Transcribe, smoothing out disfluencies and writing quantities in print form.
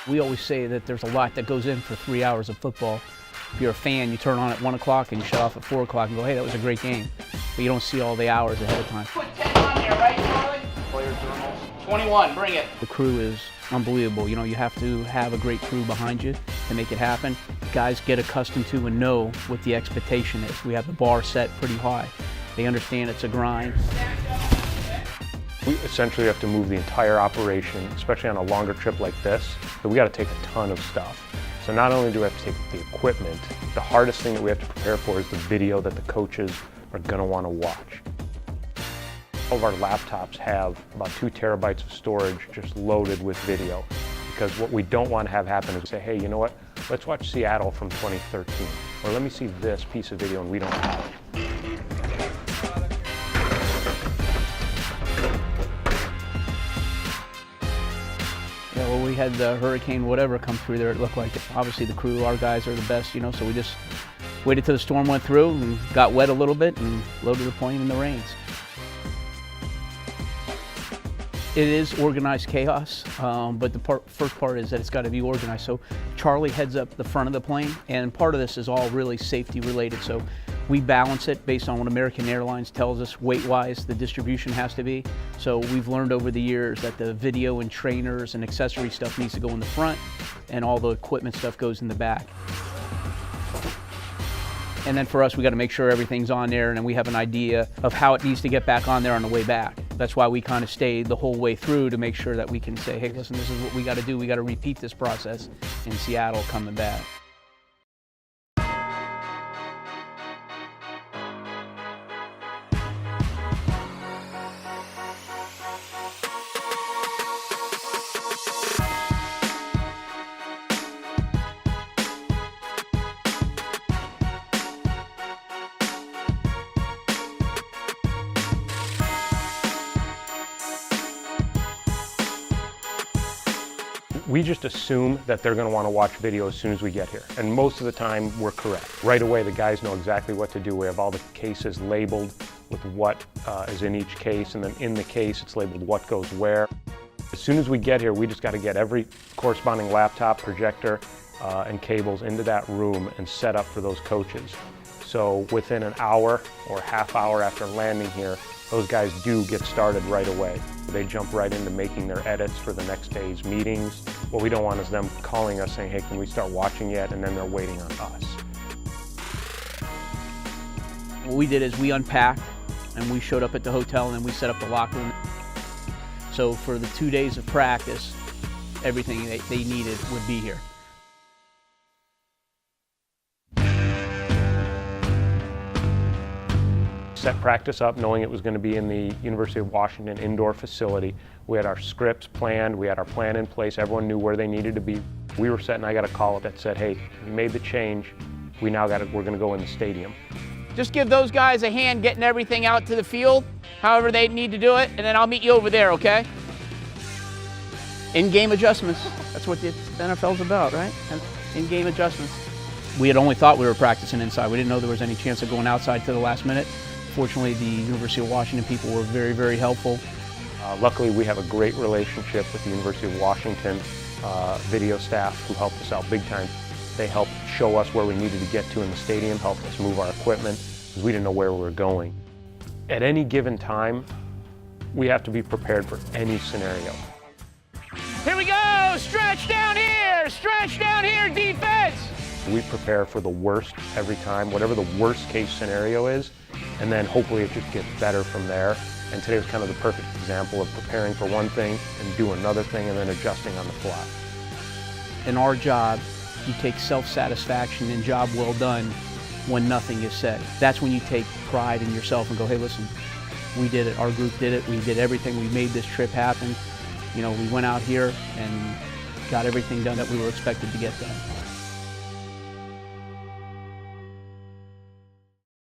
We always say that there's a lot that goes in for 3 hours of football. If you're a fan, you turn on at 1 o'clock and you shut off at 4 o'clock and go, hey, that was a great game. But you don't see all the hours ahead of time. Put 10 on there, right, Charlie? Player journals. 21, bring it. The crew is unbelievable. You know, you have to have a great crew behind you to make it happen. Guys get accustomed to and know what the expectation is. We have the bar set pretty high. They understand it's a grind. We essentially have to move the entire operation, especially on a longer trip like this, so we got to take a ton of stuff. So not only do we have to take the equipment, the hardest thing that we have to prepare for is the video that the coaches are going to want to watch. All of our laptops have about 2 terabytes of storage just loaded with video, because what we don't want to have happen is say, hey, you know what, let's watch Seattle from 2013, or let me see this piece of video and we don't have it. Yeah, well, we had the hurricane whatever come through there. It looked like it. Obviously the crew, our guys are the best, you know, so we just waited till the storm went through and got wet a little bit and loaded the plane in the rains. It is organized chaos, but the first part is that it's got to be organized. So Charlie heads up the front of the plane, and part of this is all really safety related. So we balance it based on what American Airlines tells us weight-wise the distribution has to be. So we've learned over the years that the video and trainers and accessory stuff needs to go in the front, and all the equipment stuff goes in the back. And then for us, we got to make sure everything's on there, and then we have an idea of how it needs to get back on there on the way back. That's why we kind of stayed the whole way through to make sure that we can say, hey, listen, this is what we got to do. We got to repeat this process in Seattle coming back. We just assume that they're going to want to watch video as soon as we get here. And most of the time, we're correct. Right away, the guys know exactly what to do. We have all the cases labeled with what is in each case, and then in the case, it's labeled what goes where. As soon as we get here, we just got to get every corresponding laptop, projector, and cables into that room and set up for those coaches. So within an hour or half hour after landing here, those guys do get started right away. They jump right into making their edits for the next day's meetings. What we don't want is them calling us saying, hey, can we start watching yet? And then they're waiting on us. What we did is we unpacked and we showed up at the hotel and then we set up the locker room. So for the 2 days of practice, everything they needed would be here. Set practice up knowing it was going to be in the University of Washington indoor facility. We had our scripts planned, we had our plan in place, everyone knew where they needed to be. We were set and I got a call that said, hey, we made the change, we're going to go in the stadium. Just give those guys a hand getting everything out to the field, however they need to do it, and then I'll meet you over there, okay? In-game adjustments. That's what the NFL's about, right? In-game adjustments. We had only thought we were practicing inside. We didn't know there was any chance of going outside to the last minute. Fortunately, the University of Washington people were very, very helpful. Luckily, we have a great relationship with the University of Washington video staff who helped us out big time. They helped show us where we needed to get to in the stadium, helped us move our equipment, because we didn't know where we were going. At any given time, we have to be prepared for any scenario. Here we go! Stretch down here, defense! We prepare for the worst every time, whatever the worst case scenario is, and then hopefully it just gets better from there. And today was kind of the perfect example of preparing for one thing and do another thing and then adjusting on the fly. In our job, you take self-satisfaction and job well done when nothing is said. That's when you take pride in yourself and go, hey, listen, we did it, our group did it, we did everything, we made this trip happen. You know, we went out here and got everything done that we were expected to get done.